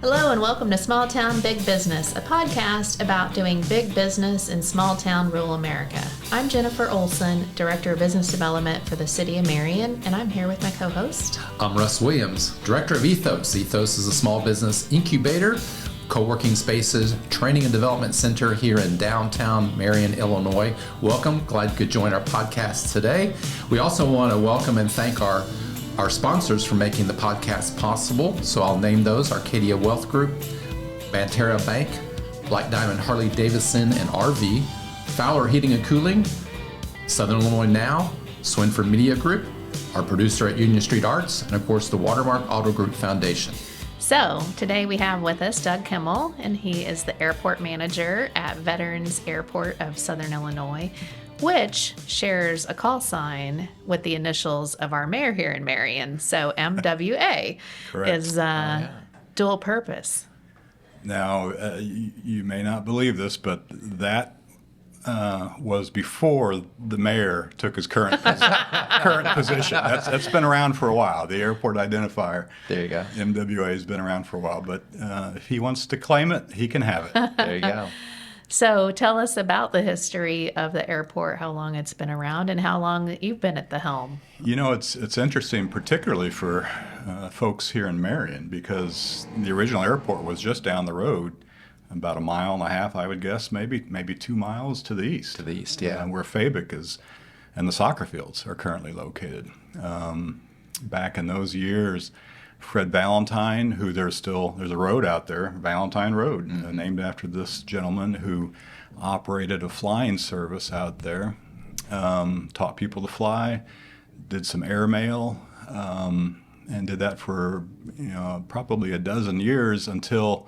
Hello and welcome to Small Town Big Business, a podcast about doing big business in small town rural America. I'm Jennifer Olson, Director of Business Development for the City of Marion, and I'm here with my co-host. I'm Russ Williams, Director of EThOs. EThOs is a small business incubator, co-working spaces, training and development center here in downtown Marion, Illinois. Welcome, glad you could join our podcast today. We also want to welcome and thank our sponsors for making the podcast possible. So I'll name those: Arcadia Wealth Group, Banterra Bank, Black Diamond Harley Davidson and RV, Fowler Heating and Cooling, Southern Illinois Now, Swinford Media Group, our producer at Union Street Arts, and of course the Watermark Auto Group Foundation. So today we have with us Doug Kimmel, and he is the airport manager at Veterans Airport of Southern Illinois, which shares a call sign with the initials of our mayor here in Marion. So MWA is dual purpose. Now, you may not believe this, but that was before the mayor took his current position. That's been around for a while. The airport identifier, There you go. MWA, has been around for a while. But if he wants to claim it, he can have it. There you go. So tell us about the history of the airport, how long it's been around, and how long you've been at the helm. You know, it's interesting, particularly for folks here in Marion, because the original airport was just down the road, about 1.5 miles, I would guess, maybe 2 miles to the east. To the east, yeah. Where Fabic is, and the soccer fields are currently located. Back in those years, Fred Valentin, who there's a road out there, Valentine Road, named after this gentleman who operated a flying service out there, taught people to fly, did some airmail, and did that for probably a dozen years until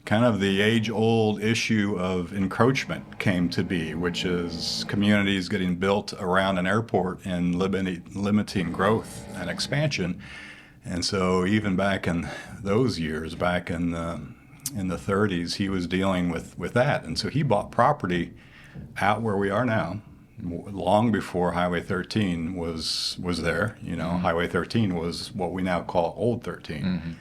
kind of the age-old issue of encroachment came to be, which is communities getting built around an airport and limiting growth and expansion. And so even back in those years, back in the 30s, he was dealing with that. And so he bought property out where we are now, long before Highway 13 was there. Highway 13 was what we now call Old 13. Mm-hmm.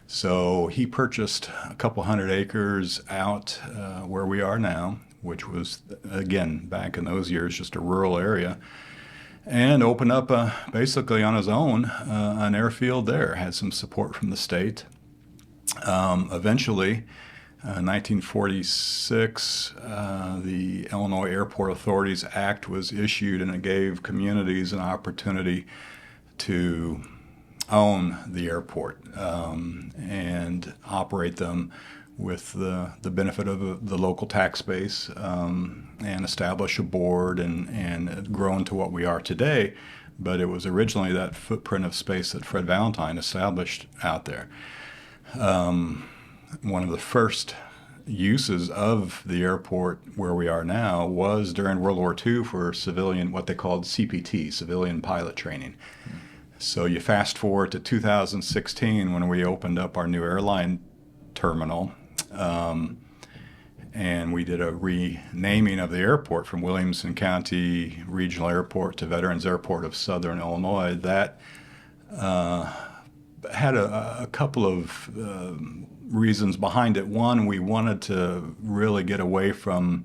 So he purchased a couple hundred acres out where we are now, which was, again, back in those years, just a rural area, and opened up basically on his own an airfield there. Had some support from the state. Eventually, 1946, the Illinois Airport Authorities Act was issued, and it gave communities an opportunity to own the airport and operate them with the benefit of the local tax base, and establish a board and grow into what we are today. But it was originally that footprint of space that Fred Valentin established out there. One of the first uses of the airport where we are now was during World War II for civilian, what they called CPT, civilian pilot training. So you fast forward to 2016 when we opened up our new airline terminal, and we did a renaming of the airport from Williamson County Regional Airport to Veterans Airport of Southern Illinois. That had a couple of reasons behind it. One, we wanted to really get away from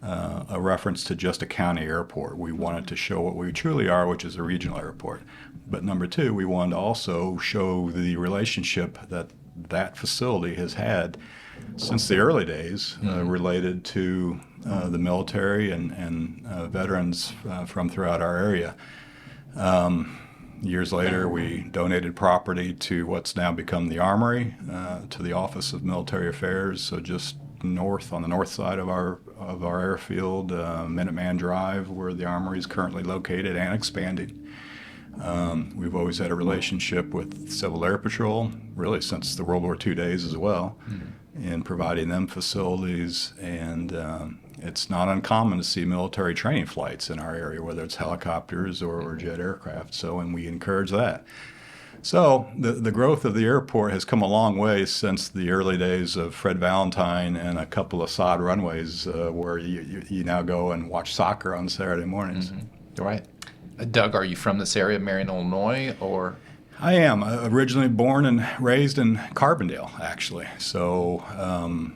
a reference to just a county airport. We wanted to show what we truly are, which is a regional airport. But number two, we wanted to also show the relationship that facility has had since the early days, related to the military and veterans from throughout our area. Years later, we donated property to what's now become the Armory, to the Office of Military Affairs, so just on the north side of our airfield, Minuteman Drive, where the Armory is currently located and expanding. We've always had a relationship with Civil Air Patrol, really since the World War II days as well, in providing them facilities. And it's not uncommon to see military training flights in our area, whether it's helicopters or jet aircraft. And we encourage that. So the growth of the airport has come a long way since the early days of Fred Valentin and a couple of sod runways where you now go and watch soccer on Saturday mornings. Mm-hmm. Right. Doug, are you from this area, Marion, Illinois, or? I am originally born and raised in Carbondale, actually. So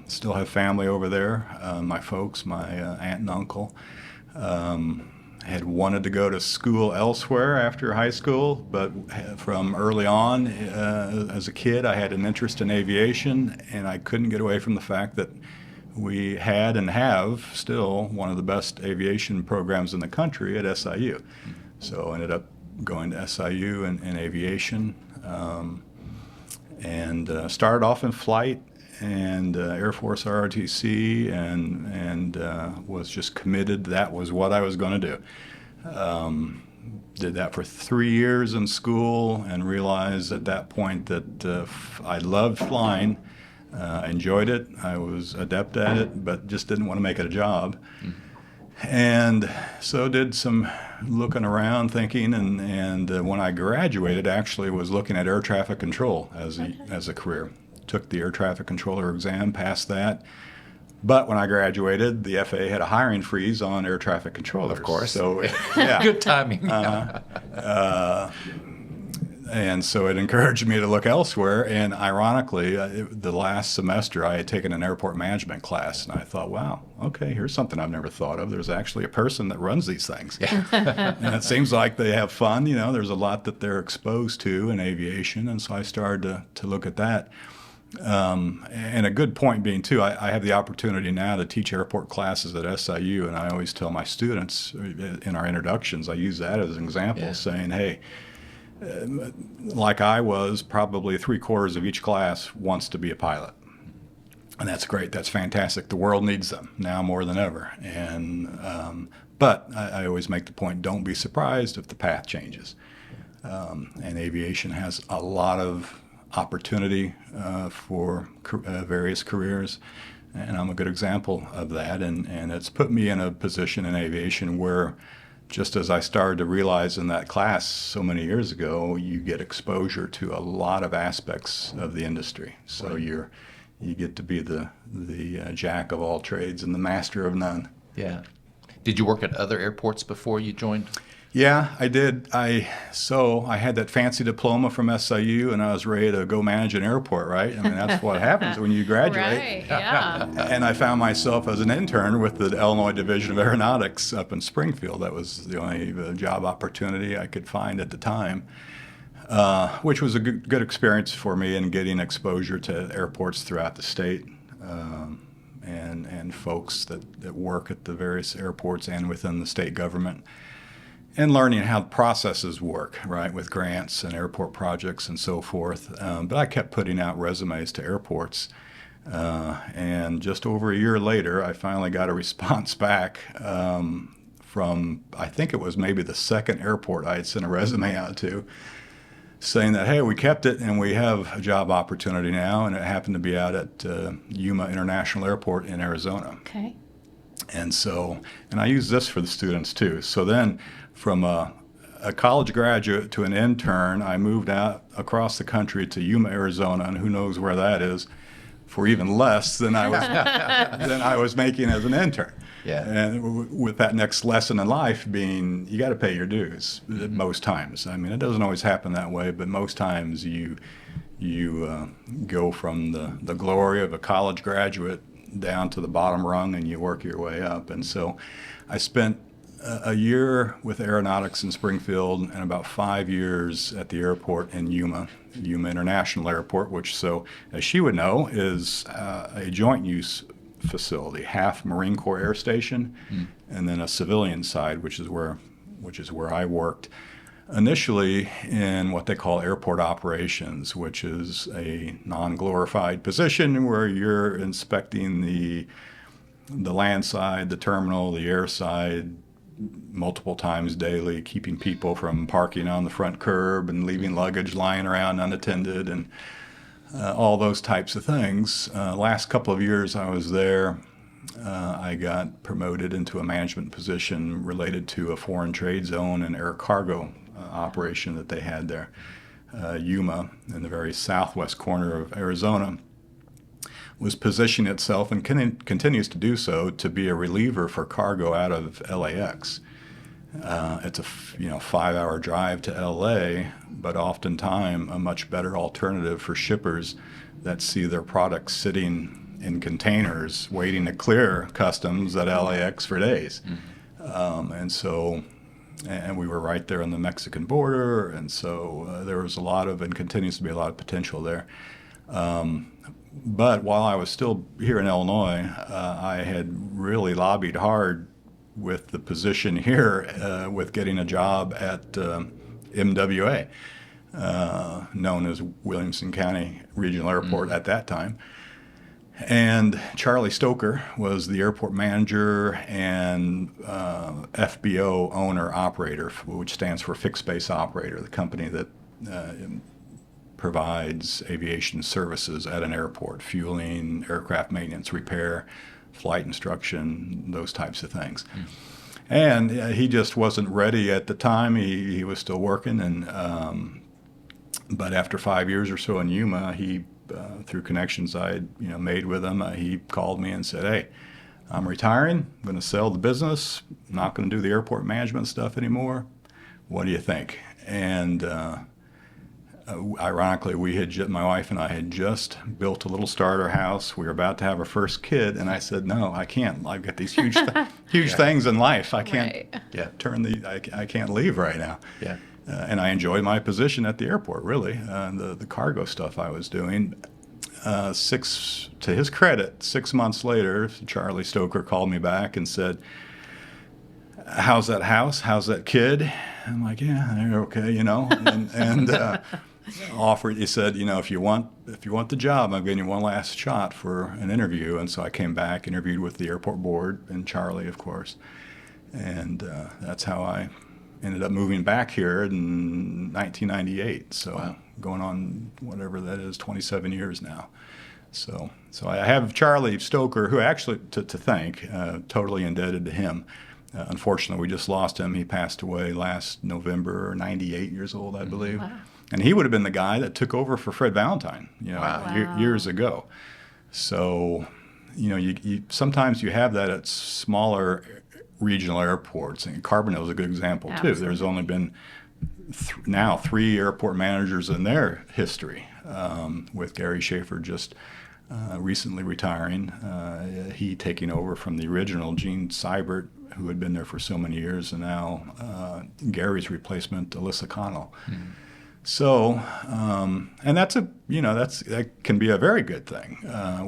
still have family over there. My folks, my aunt and uncle. Had wanted to go to school elsewhere after high school, but from early on, as a kid, I had an interest in aviation, and I couldn't get away from the fact that we had and have still one of the best aviation programs in the country at SIU. So I ended up going to SIU in aviation, and started off in flight and Air Force ROTC, and was just committed. That was what I was going to do. Did that for 3 years in school and realized at that point that I loved flying, enjoyed it, I was adept at it, but just didn't want to make it a job. And so did some looking around, thinking, and when I graduated, actually was looking at air traffic control as a career. Took the air traffic controller exam, passed that. But when I graduated, the FAA had a hiring freeze on air traffic controllers. Of course. So, yeah. Good timing. And so it encouraged me to look elsewhere. And ironically, the last semester I had taken an airport management class, and I thought, wow, okay, here's something I've never thought of. There's actually a person that runs these things. And it seems like they have fun. You know, there's a lot that they're exposed to in aviation. And so I started to look at that. And a good point being, too, I have the opportunity now to teach airport classes at SIU, and I always tell my students in our introductions, I use that as an example, saying, hey, like I was, probably 3/4 of each class wants to be a pilot. And that's great. That's fantastic. The world needs them now more than ever. And but I always make the point, don't be surprised if the path changes. And aviation has a lot of opportunity for various careers, and I'm a good example of that. And it's put me in a position in aviation where, just as I started to realize in that class so many years ago, you get exposure to a lot of aspects of the industry. So you get to be the jack of all trades and the master of none. Yeah. Did you work at other airports before you joined? Yeah, I did. I had that fancy diploma from SIU, and I was ready to go manage an airport, right? I mean, that's what happens when you graduate. Right, yeah. And I found myself as an intern with the Illinois Division of Aeronautics up in Springfield. That was the only job opportunity I could find at the time, which was a good experience for me in getting exposure to airports throughout the state, and folks that work at the various airports and within the state government. And learning how processes work, right, with grants and airport projects and so forth. But I kept putting out resumes to airports. And just over a year later, I finally got a response back from, I think it was maybe the second airport I had sent a resume out to, saying that, hey, we kept it and we have a job opportunity now. And it happened to be out at Yuma International Airport in Arizona. Okay. And so, and I use this for the students too. So then, from a college graduate to an intern, I moved out across the country to Yuma, Arizona, and who knows where that is, for even less than I was making as an intern. Yeah. And with that next lesson in life being, you got to pay your dues most times. I mean, it doesn't always happen that way, but most times you go from the glory of a college graduate down to the bottom rung, and you work your way up. And so I spent a year with aeronautics in Springfield and about 5 years at the airport in Yuma International Airport, which, so as she would know, is a joint use facility, half Marine Corps Air Station, and then a civilian side, which is where I worked initially in what they call airport operations, which is a non-glorified position where you're inspecting the land side, the terminal, the air side, multiple times daily, keeping people from parking on the front curb and leaving luggage lying around unattended, and all those types of things. Last couple of years I was there, I got promoted into a management position related to a foreign trade zone and air cargo operation that they had there. Yuma, in the very southwest corner of Arizona, was positioning itself, and continues to do so, to be a reliever for cargo out of LAX. It's a 5-hour drive to LA, but oftentimes a much better alternative for shippers that see their products sitting in containers waiting to clear customs at LAX for days. And we were right there on the Mexican border, and so there was a lot of, and continues to be a lot of potential there. But while I was still here in Illinois, I had really lobbied hard with the position here with getting a job at MWA, known as Williamson County Regional Airport at that time. And Charlie Stoker was the airport manager and FBO owner-operator, which stands for Fixed Base Operator, the company that provides aviation services at an airport, fueling, aircraft maintenance, repair, flight instruction, those types of things. And he just wasn't ready at the time. He was still working, and but after 5 years or so in Yuma, he through connections I had made with him, he called me and said, "Hey, I'm retiring. I'm going to sell the business. I'm not going to do the airport management stuff anymore. What do you think?" And ironically, my wife and I had just built a little starter house. We were about to have our first kid, and I said, "No, I can't. I've got these huge things in life. I can't I can't leave right now." Yeah. And I enjoyed my position at the airport, really. The cargo stuff I was doing. To his credit, 6 months later, Charlie Stoker called me back and said, "How's that house? How's that kid?" I'm like, "Yeah, they're okay, And offered. He said, "If you want the job, I'm giving you one last shot for an interview." And so I came back, interviewed with the airport board and Charlie, of course, and that's how I ended up moving back here in 1998. So wow. Going on whatever that is, 27 years now. So I have Charlie Stoker, who actually to thank, totally indebted to him. Unfortunately, we just lost him. He passed away last November, 98 years old, I believe. Wow. And he would have been the guy that took over for Fred Valentin, Wow. years ago. So, you sometimes you have that at smaller regional airports, and Carbondale is a good example too. Absolutely. There's only been now 3 airport managers in their history, with Gary Schaefer just recently retiring, he taking over from the original Gene Seibert, who had been there for so many years, and now Gary's replacement, Alyssa Connell. So, and that can be a very good thing,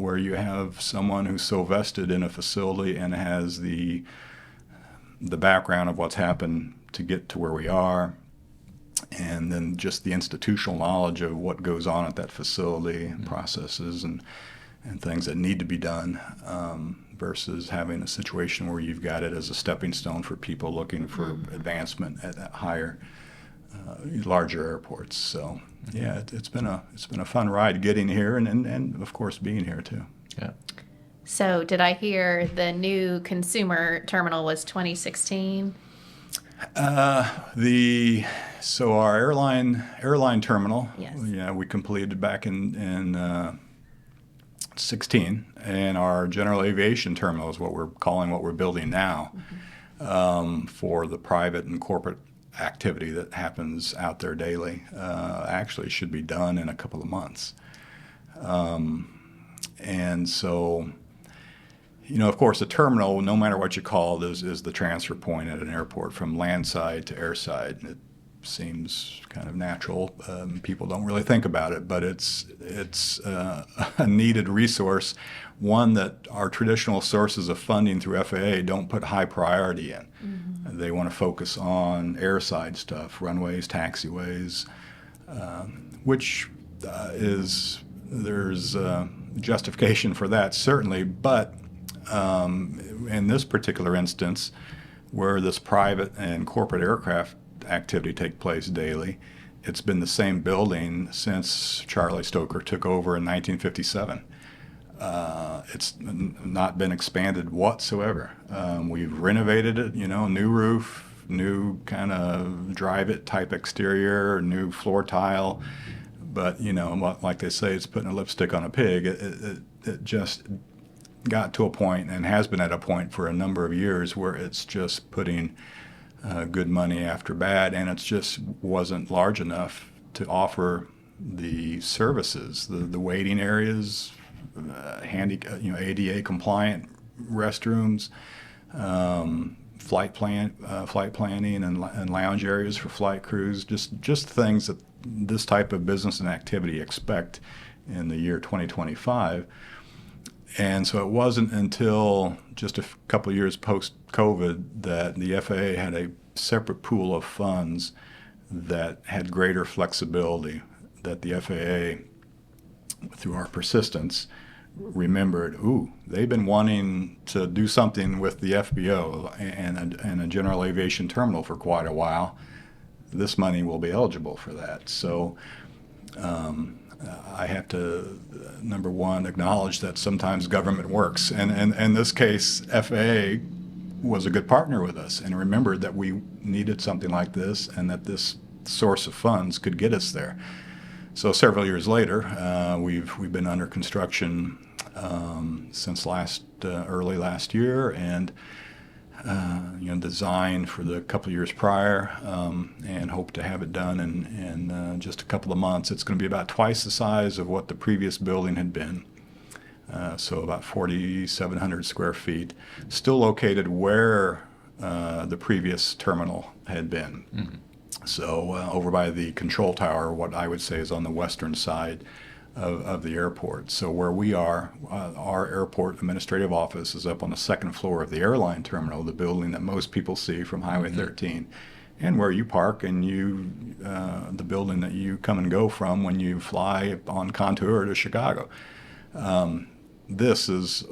where you have someone who's so vested in a facility and has the background of what's happened to get to where we are, and then just the institutional knowledge of what goes on at that facility, and processes and things that need to be done, versus having a situation where you've got it as a stepping stone for people looking for advancement at higher, larger airports. So yeah, it's been a fun ride getting here, and of course being here too. Yeah. So did I hear the new consumer terminal was 2016? So our airline terminal, Yes. we completed back in 16, and our general aviation terminal is what we're building now, for the private and corporate activity that happens out there daily. Actually should be done in a couple of months. And so, of course, a terminal, no matter what you call it, is the transfer point at an airport from landside to airside. It seems kind of natural. People don't really think about it, but it's a needed resource, one that our traditional sources of funding through FAA don't put high priority in. They want to focus on airside stuff, runways, taxiways, which there's justification for that, certainly, but in this particular instance, where this private and corporate aircraft activity take place daily, it's been the same building since Charlie Stoker took over in 1957. It's not been expanded whatsoever. We've renovated it, new roof, new kind of drive-it type exterior, new floor tile, but like they say, it's putting a lipstick on a pig. It just got to a point, and has been at a point for a number of years, where it's just putting good money after bad, and it just wasn't large enough to offer the services, the waiting areas, ADA compliant restrooms, flight planning and lounge areas for flight crews, just things that this type of business and activity expect in the year 2025. And so it wasn't until just a couple of years post-COVID that the FAA had a separate pool of funds that had greater flexibility, that the FAA, through our persistence, remembered, they've been wanting to do something with the FBO and a general aviation terminal for quite a while. This money will be eligible for that. So I have to, number one, acknowledge that sometimes government works. And in this case, FAA was a good partner with us and remembered that we needed something like this and that this source of funds could get us there. So several years later, we've been under construction since early last year, and designed for the couple of years prior, and hope to have it done in just a couple of months. It's going to be about twice the size of what the previous building had been, so about 4,700 square feet, still located where the previous terminal had been. Mm-hmm. So over by the control tower, what I would say is on the western side of the airport. So where we are, our airport administrative office is up on the second floor of the airline terminal, the building that most people see from Highway 13, and where you park and the building that you come and go from when you fly on Contour to Chicago. This is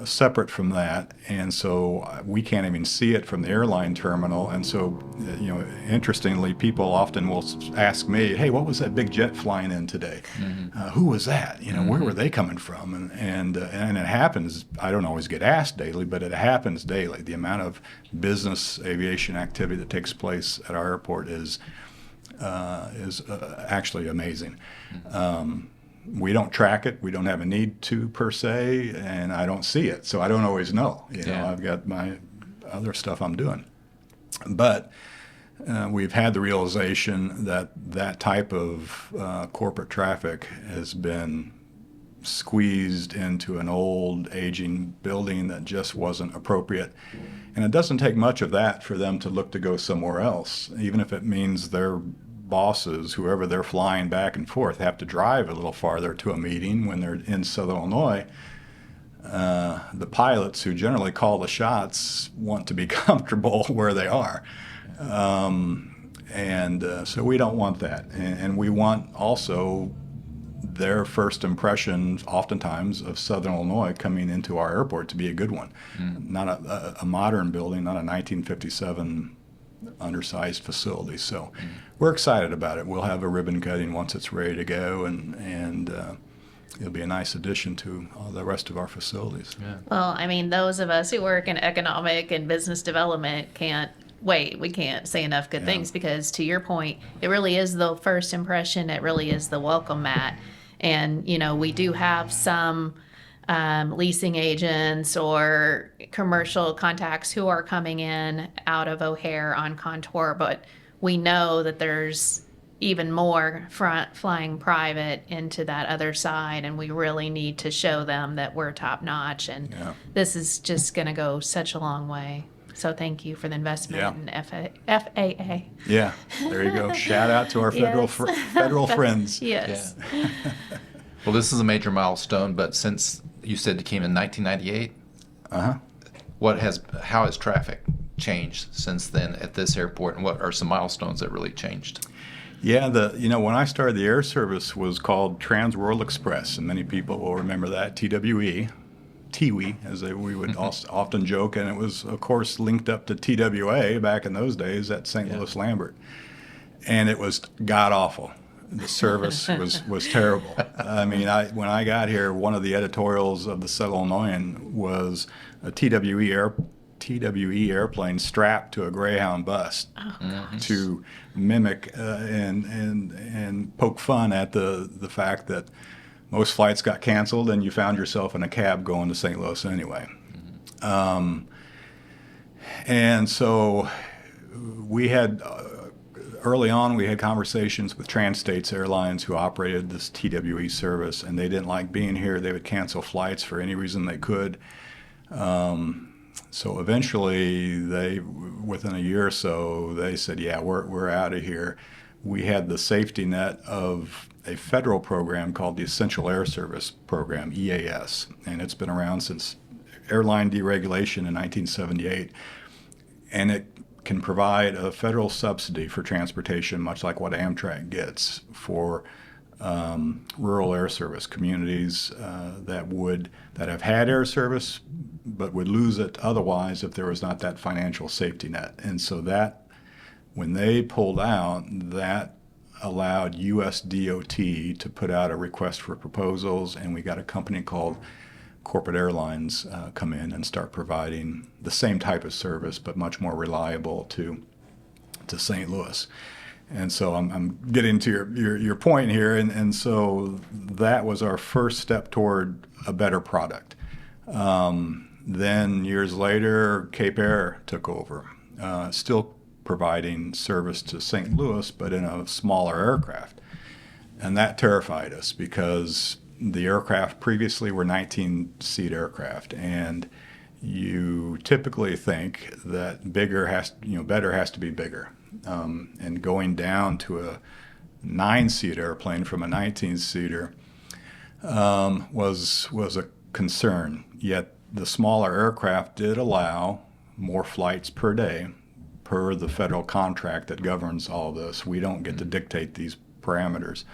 separate from that, and so we can't even see it from the airline terminal. And so, interestingly, people often will ask me, "Hey, what was that big jet flying in today? Mm-hmm. Who was that? Where were they coming from?" And it happens. I don't always get asked daily, but it happens daily. The amount of business aviation activity that takes place at our airport is actually amazing. We don't track it. We don't have a need to, per se, and I don't see it, so I don't always know. I've got my other stuff I'm doing. But we've had the realization that that type of corporate traffic has been squeezed into an old, aging building that just wasn't appropriate. And it doesn't take much of that for them to look to go somewhere else, even if it means they're bosses, whoever they're flying back and forth, have to drive a little farther to a meeting when they're in Southern Illinois. The pilots, who generally call the shots, want to be comfortable where they are. So we don't want that. And we want also their first impression, oftentimes, of Southern Illinois coming into our airport to be a good one. Not a modern building, not a 1957 undersized facility. So we're excited about it. We'll have a ribbon cutting once it's ready to go, and it'll be a nice addition to all the rest of our facilities. Yeah. Well, I mean, those of us who work in economic and business development can't wait. We can't say enough good things, because to your point, it really is the first impression. It really is the welcome mat. And, we do have some leasing agents or commercial contacts who are coming in out of O'Hare on Contour, but we know that there's even more flying private into that other side, and we really need to show them that we're top notch, and this is just going to go such a long way. So thank you for the investment in FAA. Yeah, there you go. Shout out to our federal friends. Yes. Yeah. Well, this is a major milestone, but since you said it came in 1998, how has traffic changed since then at this airport, and what are some milestones that really changed? Yeah, when I started, the air service was called Trans World Express, and many people will remember that, TWE, as we would often joke, and it was, of course, linked up to TWA back in those days at St. Louis Lambert, and it was god-awful. The service was terrible. I mean, when I got here, one of the editorials of the Southern Illinoisan was a TWE airplane strapped to a Greyhound bus to mimic and poke fun at the fact that most flights got canceled and you found yourself in a cab going to St. Louis anyway. And so we had early on, we had conversations with Trans-States Airlines who operated this TWE service, and they didn't like being here. They would cancel flights for any reason they could. So eventually, within a year or so, they said, yeah, we're out of here. We had the safety net of a federal program called the Essential Air Service Program, EAS, and it's been around since airline deregulation in 1978, and it can provide a federal subsidy for transportation, much like what Amtrak gets for rural air service communities that have had air service but would lose it otherwise if there was not that financial safety net. And so that, when they pulled out, that allowed US DOT to put out a request for proposals, and we got a company called Corporate Airlines come in and start providing the same type of service but much more reliable to St. Louis. And so I'm getting to your point here, and so that was our first step toward a better product. Then years later, Cape Air took over, still providing service to St. Louis, but in a smaller aircraft. And that terrified us because the aircraft previously were 19-seat aircraft, and you typically think that better has to be bigger. And going down to a 9-seat airplane from a 19-seater was a concern. Yet the smaller aircraft did allow more flights per day per the federal contract that governs all this. We don't get to dictate these parameters.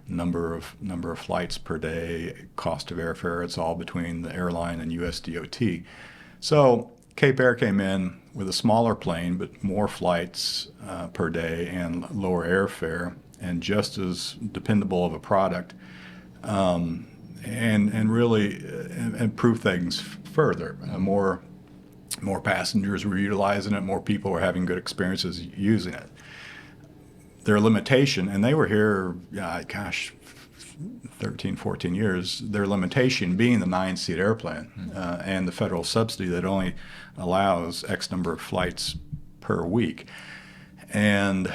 Number of flights per day, cost of airfare, it's all between the airline and US DOT. So Cape Air came in with a smaller plane, but more flights per day and lower airfare, and just as dependable of a product, and really improve things further. More passengers were utilizing it, more people were having good experiences using it. Their limitation, and they were here, 13, 14 years, their limitation being the 9-seat airplane and the federal subsidy that only allows X number of flights per week. And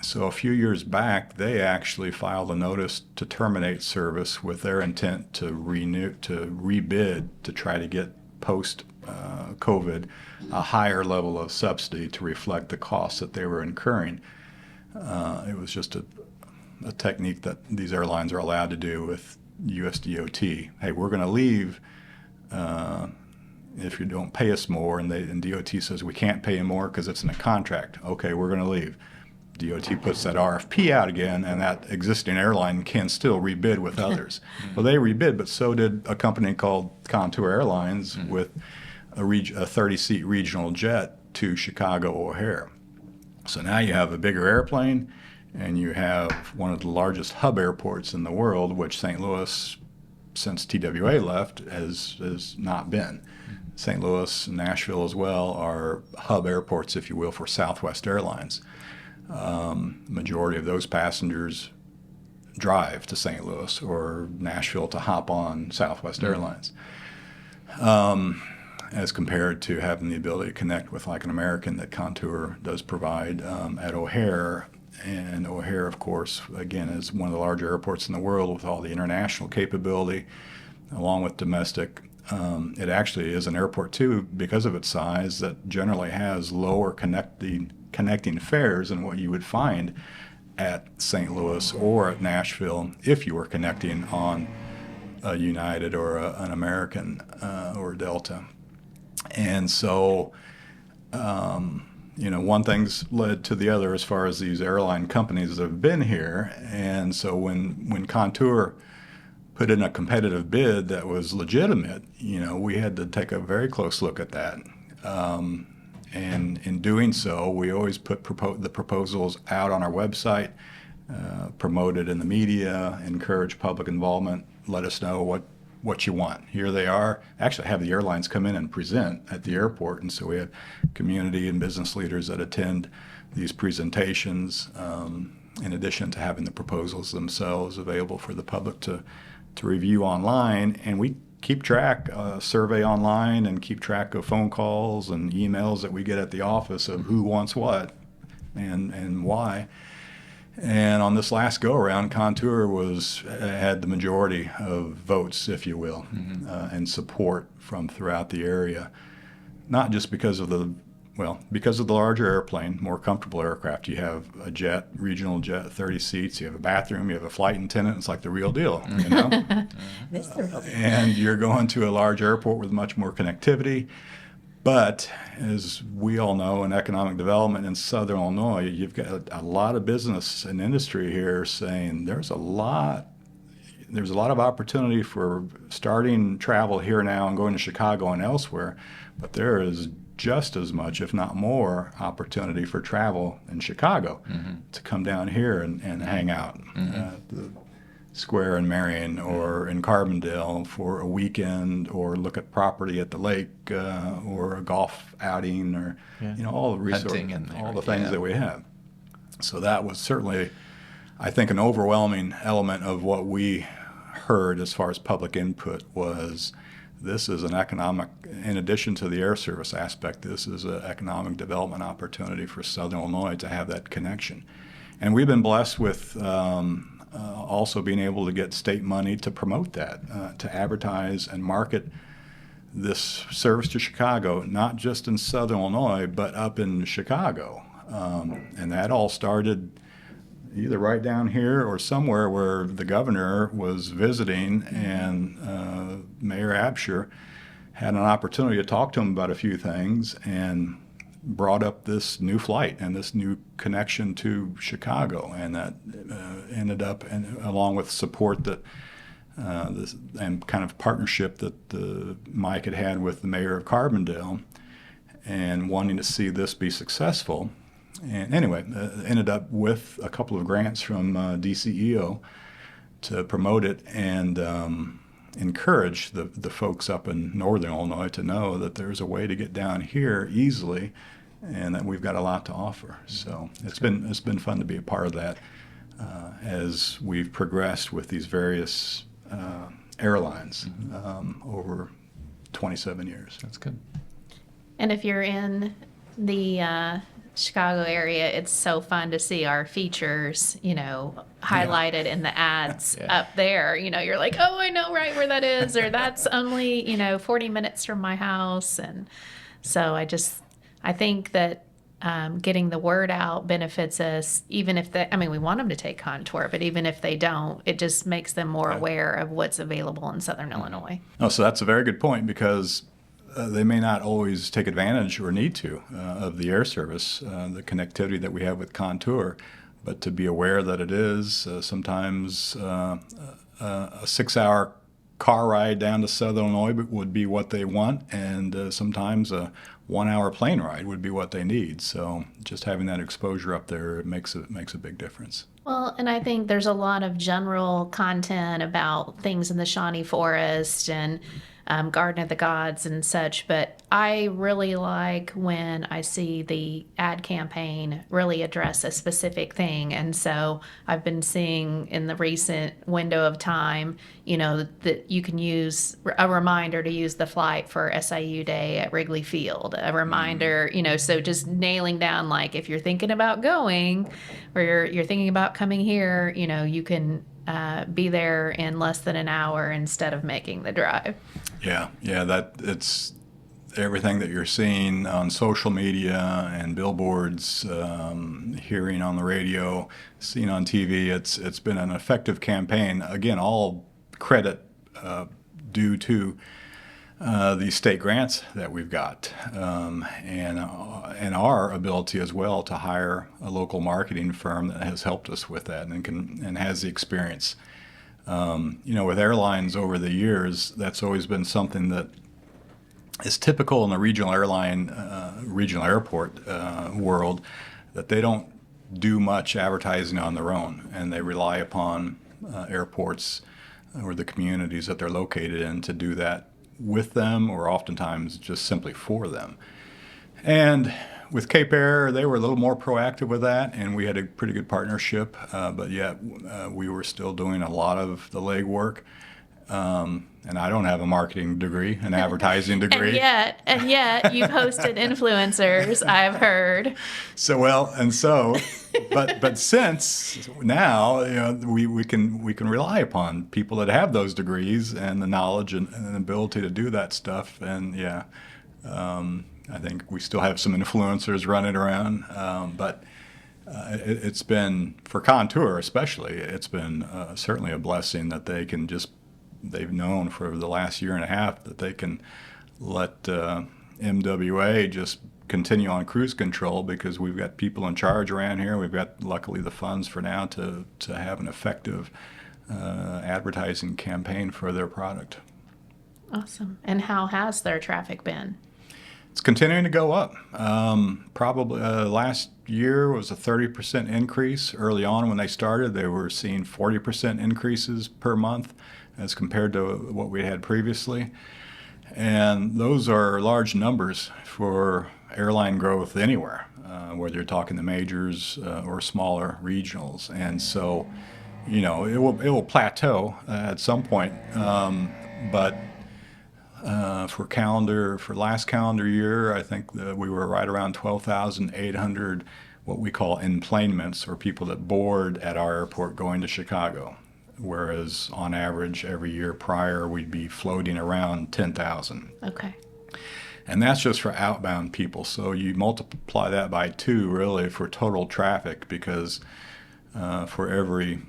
so a few years back, they actually filed a notice to terminate service with their intent to rebid to try to get post-COVID a higher level of subsidy to reflect the costs that they were incurring. It was just a technique that these airlines are allowed to do with US DOT. Hey, we're going to leave if you don't pay us more, and DOT says we can't pay you more because it's in a contract. Okay, we're going to leave. DOT puts that RFP out again, and that existing airline can still rebid with others. Well, they rebid, but so did a company called Contour Airlines with a 30-seat regional jet to Chicago O'Hare. So now you have a bigger airplane, and you have one of the largest hub airports in the world, which St. Louis, since TWA left, has not been. St. Louis and Nashville as well are hub airports, if you will, for Southwest Airlines. Majority of those passengers drive to St. Louis or Nashville to hop on Southwest Airlines, as compared to having the ability to connect with like an American that Contour does provide at O'Hare. And O'Hare, of course, again, is one of the larger airports in the world with all the international capability, along with domestic. It actually is an airport, too, because of its size, that generally has lower connecting fares than what you would find at St. Louis or at Nashville if you were connecting on a United or an American or Delta. And so, one thing's led to the other as far as these airline companies that have been here. And so when Contour put in a competitive bid that was legitimate, we had to take a very close look at that. And in doing so, we always put the proposals out on our website, promote it in the media, encourage public involvement, let us know what you want. Here they are. Actually, have the airlines come in and present at the airport, and so we have community and business leaders that attend these presentations, in addition to having the proposals themselves available for the public to review online. And we keep track, survey online, and keep track of phone calls and emails that we get at the office of who wants what and why. And on this last go-around, Contour had the majority of votes, if you will, and support from throughout the area. Not just because of the larger airplane, more comfortable aircraft. You have a jet, regional jet, 30 seats. You have a bathroom. You have a flight attendant. It's like the real deal, you know. And you're going to a large airport with much more connectivity. But as we all know, in economic development in Southern Illinois, you've got a lot of business and industry here saying there's a lot of opportunity for starting travel here now and going to Chicago and elsewhere, but there is just as much, if not more, opportunity for travel in Chicago to come down here and hang out at the Square in Marion or in Carbondale for a weekend, or look at property at the lake, or a golf outing, or all the resources, all the things that we have. So that was certainly, I think, an overwhelming element of what we heard as far as public input was. This is an economic, in addition to the air service aspect, this is an economic development opportunity for Southern Illinois to have that connection. And we've been blessed with also being able to get state money to promote that, to advertise and market this service to Chicago, not just in Southern Illinois, but up in Chicago. And that all started either right down here or somewhere where the governor was visiting, and Mayor Absher had an opportunity to talk to him about a few things and brought up this new flight and this new connection to Chicago, and that ended up, and along with support that this and kind of partnership that Mike had with the mayor of Carbondale, and wanting to see this be successful. And anyway, ended up with a couple of grants from DCEO to promote it and encourage the folks up in Northern Illinois to know that there's a way to get down here easily, and that we've got a lot to offer. So it's been fun to be a part of that as we've progressed with these various airlines over 27 years. That's good. And if you're in the Chicago area, it's so fun to see our features, highlighted in the ads up there. You're like, oh, I know right where that is, or that's only, 40 minutes from my house. And so I think that getting the word out benefits us, even if we want them to take Contour, but even if they don't, it just makes them more aware of what's available in Southern Illinois. Oh, so that's a very good point, because they may not always take advantage or need to of the air service, the connectivity that we have with Contour, but to be aware that it is sometimes a 6-hour car ride down to Southern Illinois would be what they want, and sometimes a 1-hour plane ride would be what they need. So just having that exposure up there makes a big difference. Well, and I think there's a lot of general content about things in the Shawnee Forest and Garden of the Gods and such, but I really like when I see the ad campaign really address a specific thing. And so I've been seeing in the recent window of time, that you can use a reminder to use the flight for SIU Day at Wrigley Field, a reminder, so just nailing down, like, if you're thinking about going, or you're thinking about coming here, you can be there in less than an hour instead of making the drive. Yeah, that it's everything that you're seeing on social media and billboards, hearing on the radio, seeing on TV. It's been an effective campaign. Again, all credit due to the state grants that we've got, and our ability as well to hire a local marketing firm that has helped us with that and has the experience. With airlines over the years, that's always been something that is typical in the regional airport world, that they don't do much advertising on their own, and they rely upon airports or the communities that they're located in to do that with them, or oftentimes just simply for them. And with Cape Air, they were a little more proactive with that, and we had a pretty good partnership, but yet we were still doing a lot of the legwork. And I don't have a marketing degree, an advertising degree. And yet you've hosted influencers, I've heard. But since now, we can rely upon people that have those degrees and the knowledge and ability to do that stuff. And I think we still have some influencers running around, but it's been, for Contour especially, it's been certainly a blessing that they've known for the last year and a half that they can let MWA just continue on cruise control, because we've got people in charge around here. We've got, luckily, the funds for now to have an effective advertising campaign for their product. Awesome. And how has their traffic been? It's continuing to go up. Probably last year was a 30% increase. Early on when they started, they were seeing 40% increases per month as compared to what we had previously. And those are large numbers for airline growth anywhere, whether you're talking the majors or smaller regionals. And so, it will plateau at some point. But for last calendar year, I think that we were right around 12,800 what we call enplanements, or people that board at our airport going to Chicago. Whereas on average every year prior we'd be floating around 10,000. Okay. And that's just for outbound people. So you multiply that by 2 really for total traffic, because for every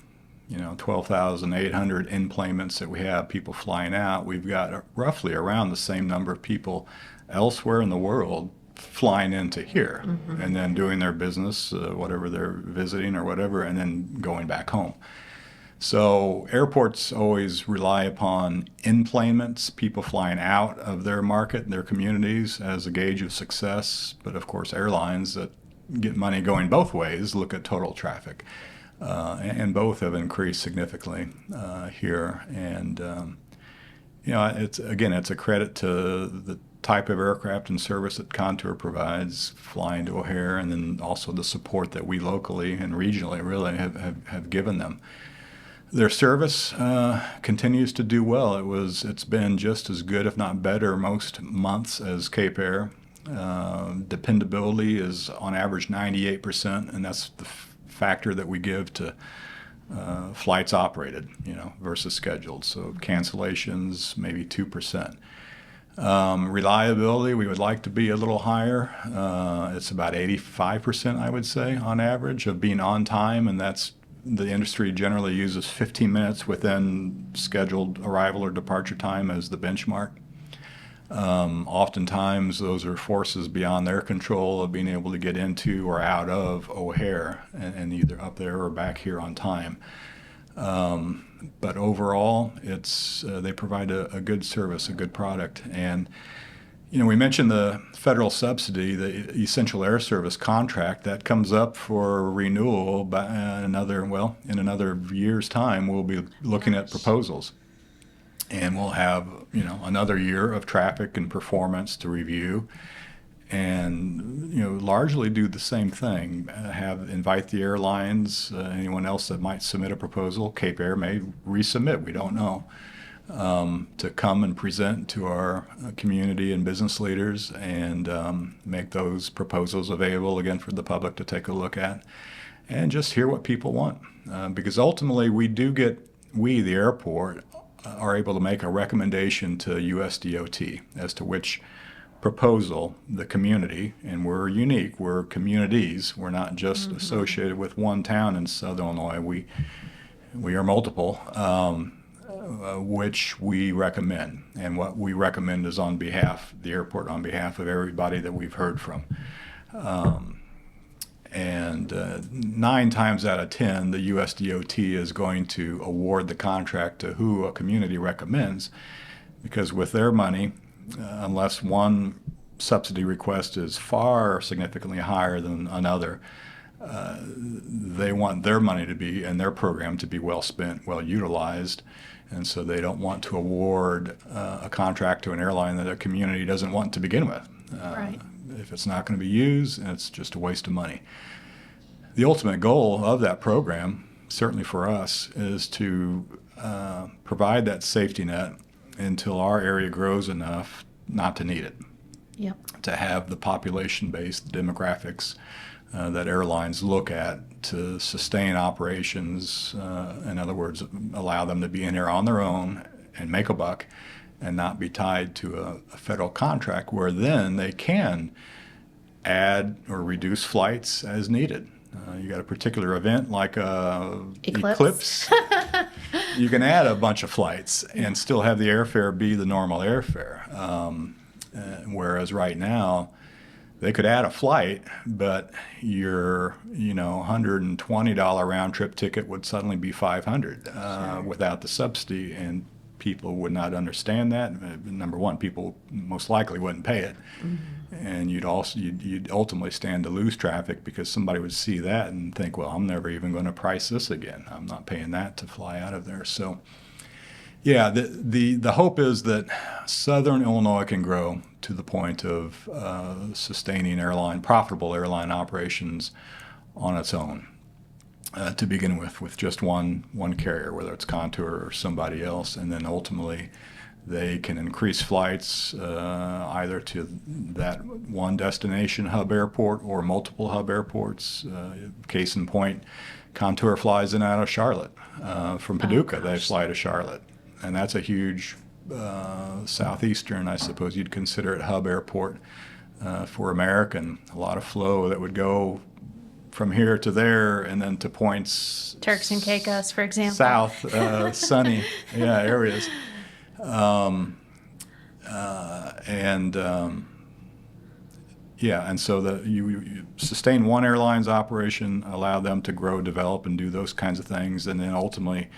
12,800 enplanements that we have, people flying out, we've got roughly around the same number of people elsewhere in the world flying into here, and then doing their business, whatever they're visiting or whatever, and then going back home. So airports always rely upon enplanements, people flying out of their market and their communities, as a gauge of success. But of course, airlines that get money going both ways look at total traffic. And both have increased significantly here. And, it's a credit to the type of aircraft and service that Contour provides, flying to O'Hare, and then also the support that we locally and regionally really have given them. Their service continues to do well. It's been just as good, if not better, most months as Cape Air. Dependability is on average 98%, and that's the factor that we give to flights operated, versus scheduled. So cancellations, maybe 2%. Reliability, we would like to be a little higher. It's about 85%, I would say, on average, of being on time, and that's the industry generally uses 15 minutes within scheduled arrival or departure time as the benchmark. Oftentimes, those are forces beyond their control of being able to get into or out of O'Hare and either up there or back here on time. But overall, they provide a good service, a good product. And we mentioned the federal subsidy, the Essential Air Service contract, that comes up for renewal in another year's time. We'll be looking at proposals, and we'll have another year of traffic and performance to review, and largely do the same thing. Invite the airlines, anyone else that might submit a proposal. Cape Air may resubmit, we don't know. To come and present to our community and business leaders, and make those proposals available again for the public to take a look at, and just hear what people want. Because ultimately we, the airport, are able to make a recommendation to USDOT as to which proposal the community, and we're unique, we're communities, we're not just associated with one town in Southern Illinois, we are multiple, which we recommend. And what we recommend is the airport on behalf of everybody that we've heard from. And 9 times out of 10, the USDOT is going to award the contract to who a community recommends, because with their money, unless one subsidy request is far significantly higher than another, they want their money to be, and their program to be well spent, well utilized. And so they don't want to award a contract to an airline that a community doesn't want to begin with. Right. If it's not going to be used, it's just a waste of money. The ultimate goal of that program, certainly for us, is to provide that safety net until our area grows enough not to need it. Yep. To have the population-based demographics that airlines look at to sustain operations. In other words, allow them to be in here on their own and make a buck and not be tied to a federal contract where then they can add or reduce flights as needed. You got a particular event like a eclipse. You can add a bunch of flights and still have the airfare be the normal airfare. Whereas right now, they could add a flight, but your $120 round trip ticket would suddenly be $500 without the subsidy, and people would not understand that. Number one, people most likely wouldn't pay it, and you'd ultimately stand to lose traffic because somebody would see that and think, well, I'm never even going to price this again. I'm not paying that to fly out of there. So, yeah, the hope is that Southern Illinois can grow to the point of sustaining profitable airline operations on its own. To begin with just one carrier, whether it's Contour or somebody else, and then ultimately they can increase flights either to that one destination hub airport or multiple hub airports. Case in point, Contour flies in and out of Charlotte. From Paducah, they fly to Charlotte, and that's a huge southeastern, I suppose you'd consider it, hub airport for American. A lot of flow that would go from here to there, and then to points Turks and Caicos, for example. South, sunny areas. And so that you sustain one airline's operation, allow them to grow, develop, and do those kinds of things, and then ultimately,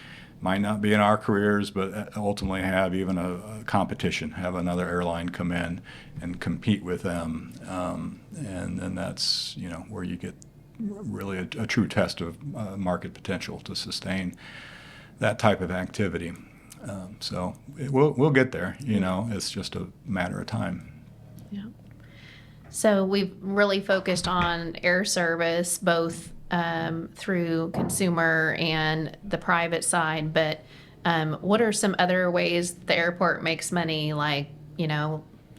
might not be in our careers, but ultimately have even a competition, have another airline come in and compete with them, and then that's where you get really a true test of market potential to sustain that type of activity. So we'll get there. It's just a matter of time. Yeah. So we've really focused on air service, both through consumer and the private side. But what are some other ways the airport makes money, like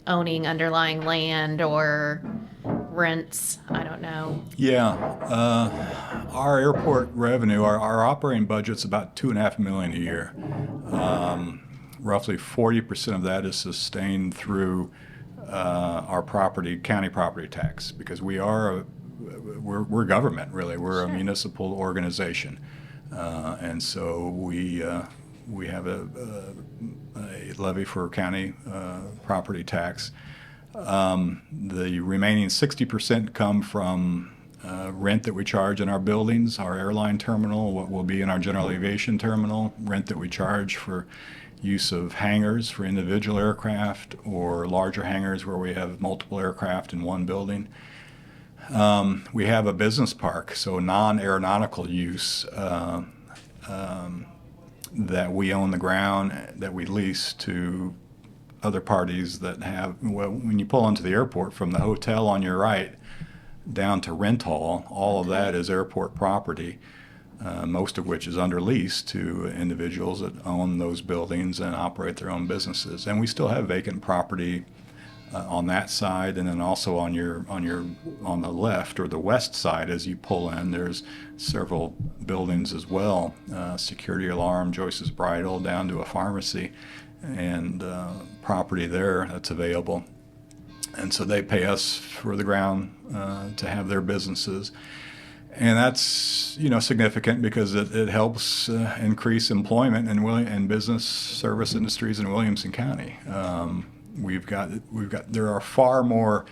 owning underlying land or rents? I don't know. Yeah, our airport revenue, our operating budget's about $2.5 million a year. Roughly 40% of that is sustained through our county property tax, because we're government, really. We're a municipal organization, and so we have a levy for county property tax. The remaining 60% come from rent that we charge in our buildings, our airline terminal, what will be in our general aviation terminal, rent that we charge for use of hangars for individual aircraft or larger hangars where we have multiple aircraft in one building. We have a business park, so non-aeronautical use that we own the ground, that we lease to other parties that have, when you pull into the airport from the hotel on your right down to Rent Hall, all of that is airport property, most of which is under lease to individuals that own those buildings and operate their own businesses. And we still have vacant property on that side, and then also on the left or the west side as you pull in, there's several buildings as well, security alarm, Joyce's Bridal, down to a pharmacy, and property there that's available. And so they pay us for the ground to have their businesses. And that's significant because it helps increase employment in business service industries in Williamson County. There are far more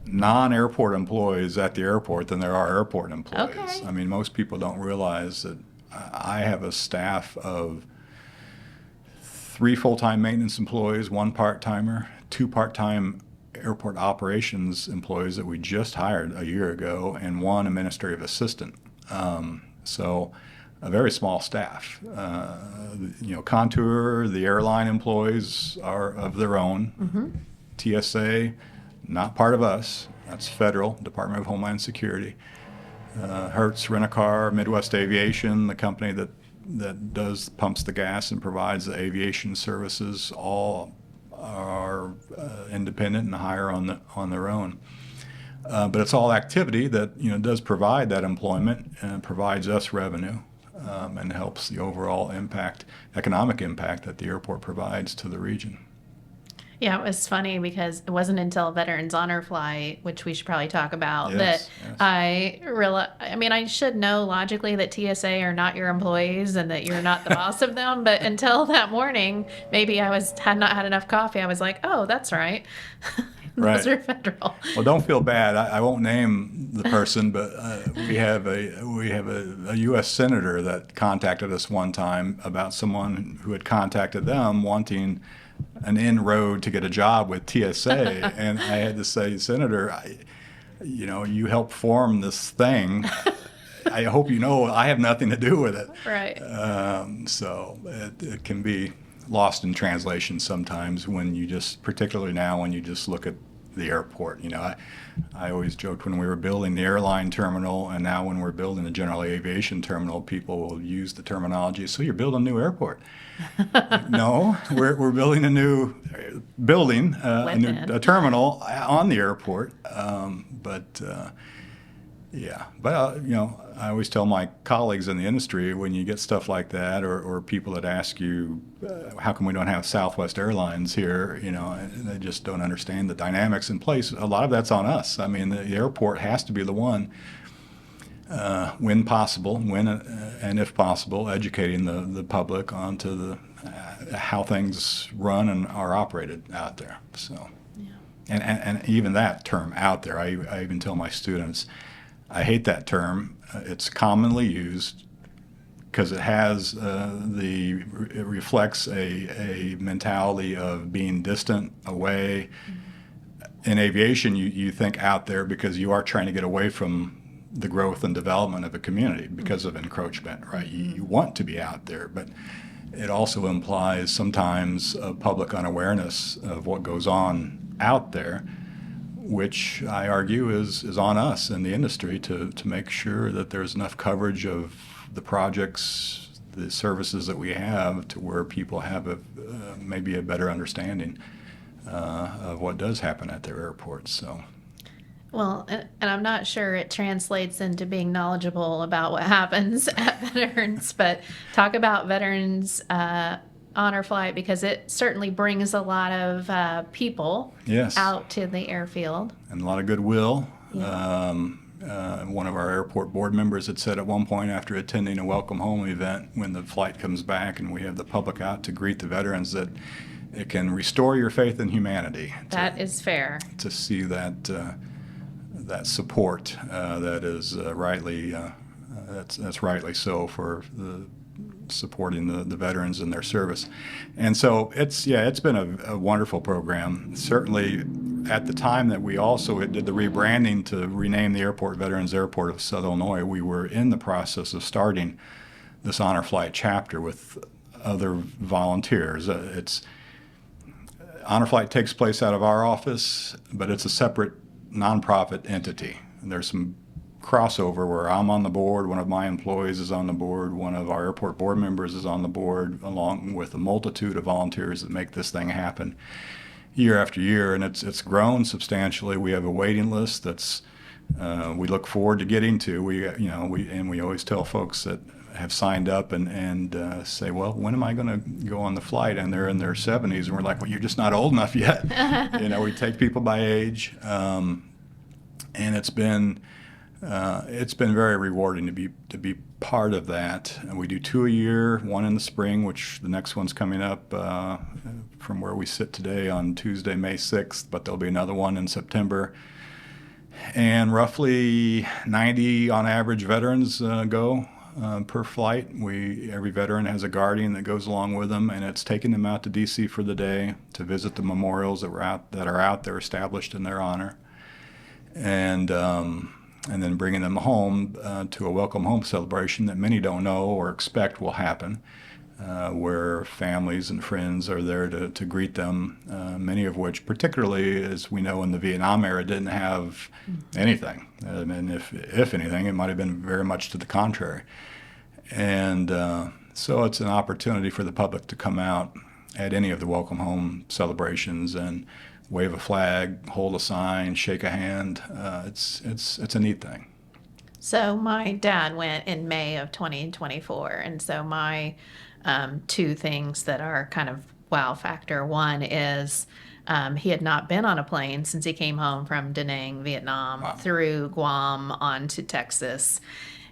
non-airport employees at the airport than there are airport employees. Okay. I mean, most people don't realize that I have a staff of 3 full-time maintenance employees, 1 part-timer, 2 part-time airport operations employees that we just hired a year ago, and 1 administrative assistant. So a very small staff. Contour, the airline employees are of their own. Mm-hmm. TSA, not part of us. That's federal, Department of Homeland Security. Hertz Rent-A-Car, Midwest Aviation, the company that pumps the gas and provides the aviation services all are independent and hire on their own. But it's all activity that does provide that employment and provides us revenue, and helps the overall economic impact that the airport provides to the region. Yeah, it was funny because it wasn't until Veterans Honor Flight, which we should probably talk about, that I realized, I mean, I should know logically that TSA are not your employees and that you're not the boss of them. But until that morning, maybe had not had enough coffee. I was like, oh, that's right. Those are federal. Well, don't feel bad. I won't name the person, but we have a U.S. senator that contacted us one time about someone who had contacted them wanting an inroad to get a job with TSA, and I had to say, Senator, you helped form this thing. I hope you know I have nothing to do with it. Right. So it can be lost in translation sometimes particularly now when you just look at the airport. I always joked when we were building the airline terminal, and now when we're building the general aviation terminal, people will use the terminology, so you're building a new airport. No, we're building a new building, a terminal on the airport. I always tell my colleagues in the industry, when you get stuff like that, or people that ask you, how come we don't have Southwest Airlines here? They just don't understand the dynamics in place. A lot of that's on us. I mean, the airport has to be the one, when possible, and if possible, educating the public onto how things run and are operated out there. So, and even that term out there, I even tell my students, I hate that term. It's commonly used because it reflects a mentality of being distant, away. In aviation, you think out there because you are trying to get away from the growth and development of a community because of encroachment, right? You want to be out there, but it also implies sometimes a public unawareness of what goes on out there, which I argue is on us in the industry to make sure that there's enough coverage of the projects, the services that we have, to where people have maybe a better understanding of what does happen at their airports. So. Well, and I'm not sure it translates into being knowledgeable about what happens at Veterans, but talk about Veterans Honor Flight, because it certainly brings a lot of people out to the airfield. And a lot of goodwill. Yeah. One of our airport board members had said at one point, after attending a welcome home event, when the flight comes back and we have the public out to greet the veterans, that it can restore your faith in humanity. That is fair. To see that support that is rightly that's rightly so for supporting the veterans and their service. And so it's been a wonderful program. Certainly at the time that we also did the rebranding to rename the airport Veterans Airport of Southern Illinois, we were in the process of starting this Honor Flight chapter with other volunteers. Honor Flight takes place out of our office, but it's a separate nonprofit entity. And there's some crossover where I'm on the board, one of my employees is on the board, one of our airport board members is on the board, along with a multitude of volunteers that make this thing happen year after year, and it's grown substantially. We have a waiting list that's we look forward to getting to. We always tell folks that have signed up and say, well, when am I going to go on the flight? And they're in their 70s, and we're like, well, you're just not old enough yet. We take people by age, and it's been very rewarding to be part of that. And we do 2 a year, one in the spring, which the next one's coming up from where we sit today on Tuesday, May 6th, but there'll be another one in September. And roughly 90 on average veterans go per flight. Every veteran has a guardian that goes along with them, and it's taking them out to D.C. for the day to visit the memorials that are out there established in their honor, and then bringing them home to a welcome home celebration that many don't know or expect will happen, where families and friends are there to greet them, many of which, particularly as we know in the Vietnam era, didn't have anything. And if anything, it might have been very much to the contrary. And So it's an opportunity for the public to come out at any of the welcome home celebrations and wave a flag, hold a sign, shake a hand. It's a neat thing. So my dad went in May of 2024, and so my two things that are kind of wow factor. One is he had not been on a plane since he came home from Da Nang, Vietnam, Wow. through Guam on to Texas,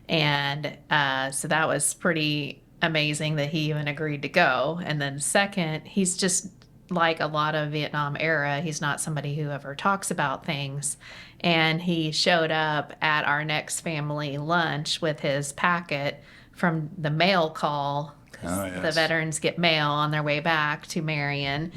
and so that was pretty amazing that he even agreed to go. And then second, he's just like a lot of Vietnam era, he's not somebody who ever talks about things. And he showed up at our next family lunch with his packet from the mail call. Oh, yes. The veterans get mail on their way back to Marion.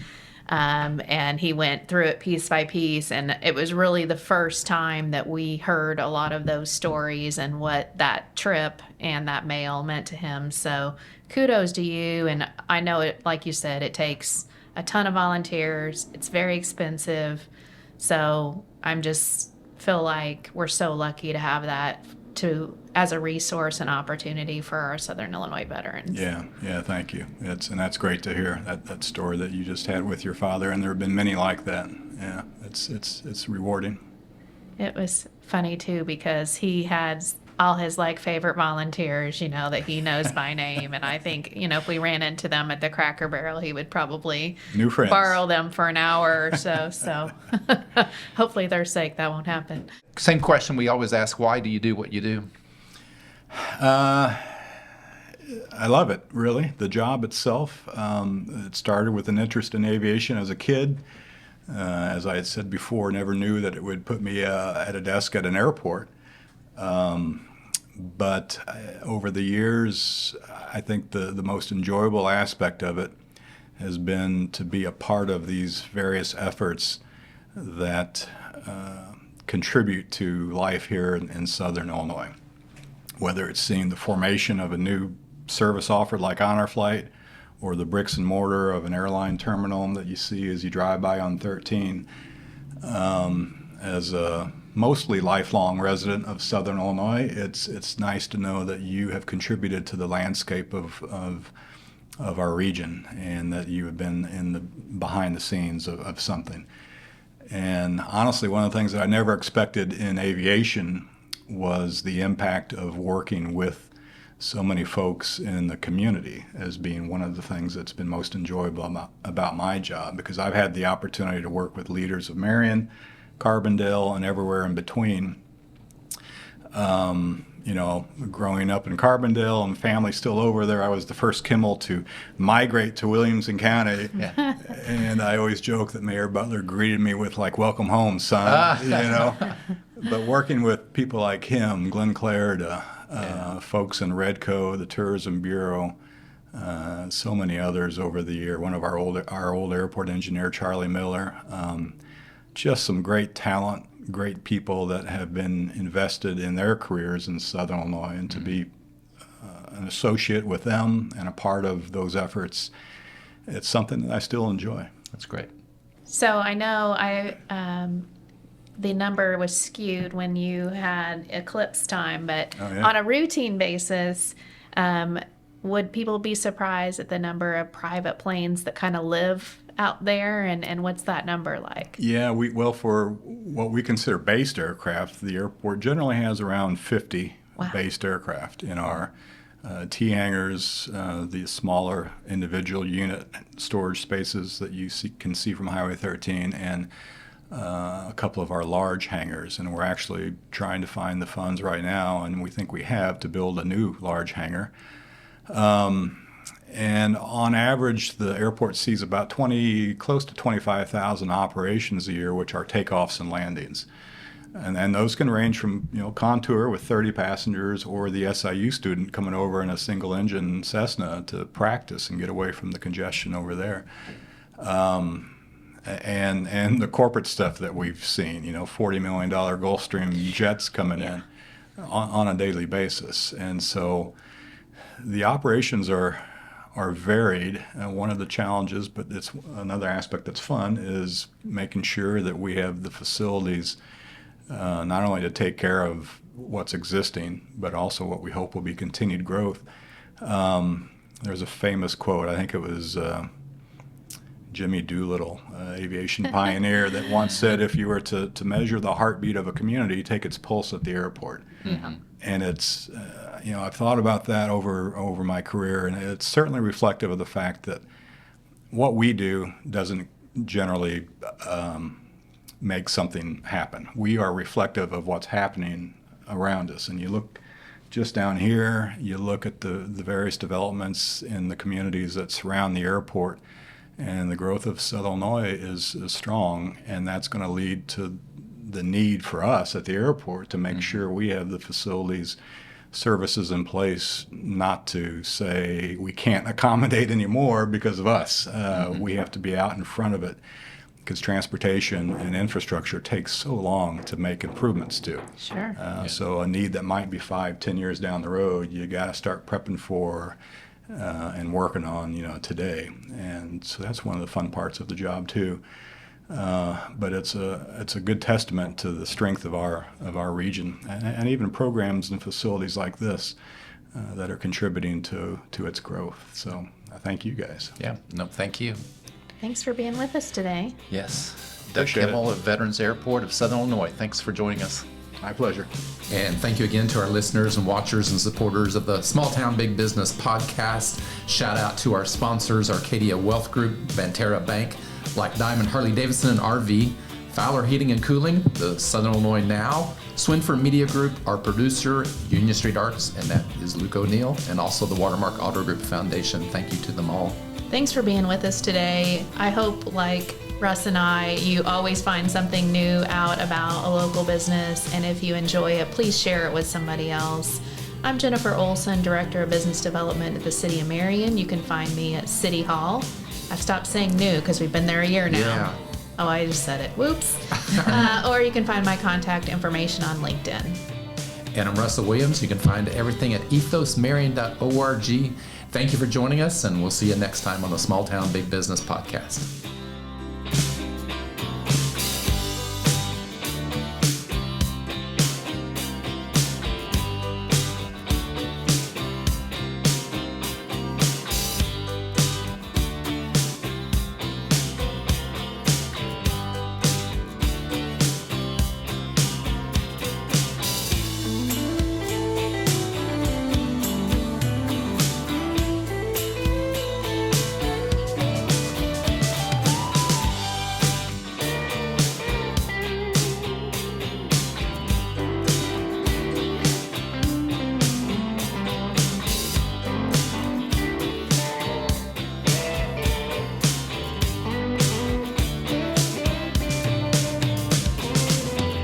And he went through it piece by piece. And it was really the first time that we heard a lot of those stories and what that trip and that mail meant to him. So kudos to you. And I know it, like you said, it takes a ton of volunteers. It's very expensive. So I'm just feel like we're so lucky to have that as a resource and opportunity for our Southern Illinois veterans. Yeah, thank you. And that's great to hear, that story that you just had with your father, and there have been many like that. Yeah, it's rewarding. It was funny too because he had all his favorite volunteers, that he knows by name, and I think if we ran into them at the Cracker Barrel, he would probably New friends. Borrow them for an hour or so. So hopefully their sake that won't happen. Same question we always ask, why do you do what you do? I love it, really. The job itself. It started with an interest in aviation as a kid. As I had said before, never knew that it would put me at a desk at an airport. But over the years, I think the most enjoyable aspect of it has been to be a part of these various efforts that contribute to life here in Southern Illinois. Whether it's seeing the formation of a new service offered like Honor Flight, or the bricks and mortar of an airline terminal that you see as you drive by on 13. As a mostly lifelong resident of Southern Illinois, it's nice to know that you have contributed to the landscape of our region, and that you have been in the behind the scenes of something. And honestly, one of the things that I never expected in aviation was the impact of working with so many folks in the community as being one of the things that's been most enjoyable about my job, because I've had the opportunity to work with leaders of Marion, Carbondale, and everywhere in between. Growing up in Carbondale and family still over there, I was the first Kimmel to migrate to Williamson County. Yeah. And I always joke that Mayor Butler greeted me with welcome home, son, But working with people like him, Glenn Clarida, folks in Redco, the Tourism Bureau, so many others over the year. One of our old airport engineer, Charlie Miller. Just some great talent, great people that have been invested in their careers in Southern Illinois, and to be an associate with them and a part of those efforts, it's something that I still enjoy. That's great. So I know the number was skewed when you had eclipse time, but on a routine basis, would people be surprised at the number of private planes that kind of live out there, and what's that number like? Yeah, for what we consider based aircraft, the airport generally has around 50 based aircraft in our T hangars, the smaller individual unit storage spaces that you can see from Highway 13, and a couple of our large hangars. And we're actually trying to find the funds right now, and we think we have, to build a new large hangar. And on average, the airport sees about close to 25,000 operations a year, which are takeoffs and landings. And those can range from, Contour with 30 passengers, or the SIU student coming over in a single engine Cessna to practice and get away from the congestion over there. And the corporate stuff that we've seen, $40 million Gulfstream jets coming in on a daily basis. And so the operations are varied. One of the challenges, but it's another aspect that's fun, is making sure that we have the facilities not only to take care of what's existing, but also what we hope will be continued growth. there's a famous quote. I think it was Jimmy Doolittle, aviation pioneer, that once said, if you were to measure the heartbeat of a community, take its pulse at the airport. Yeah. And it's, I've thought about that over my career, and it's certainly reflective of the fact that what we do doesn't generally make something happen. We are reflective of what's happening around us. And you look just down here, you look at the various developments in the communities that surround the airport, and the growth of Southern Illinois is strong, and that's going to lead to the need for us at the airport to make sure we have the facilities, services in place, not to say we can't accommodate anymore because of us. We have to be out in front of it, because transportation and infrastructure takes so long to make improvements to. Sure. So a need that might be 5-10 years down the road, you got to start prepping for and working on, today. And so that's one of the fun parts of the job too. But it's a good testament to the strength of our region, and even programs and facilities like this that are contributing to its growth. So I thank you guys. Yeah, no, thank you. Thanks for being with us today. Yes. Doug Appreciate Kimmel of Veterans Airport of Southern Illinois. Thanks for joining us. My pleasure. And thank you again to our listeners and watchers and supporters of the Small Town Big Business podcast. Shout out to our sponsors, Arcadia Wealth Group, Banterra Bank, Black Diamond Harley Davidson and RV, Fowler Heating and Cooling, the Southern Illinois Now, Swinford Media Group, our producer, Union Street Arts, and that is Luke O'Neill, and also the Watermark Auto Group Foundation. Thank you to them all. Thanks for being with us today. I hope, like Russ and I, you always find something new out about a local business, and if you enjoy it, please share it with somebody else. I'm Jennifer Olson, Director of Business Development at the City of Marion. You can find me at City Hall. I've stopped saying new because we've been there a year now. Yeah. Oh, I just said it. Whoops. Or you can find my contact information on LinkedIn. And I'm Russell Williams. You can find everything at ethosmarion.org. Thank you for joining us, and we'll see you next time on the Small Town Big Business podcast.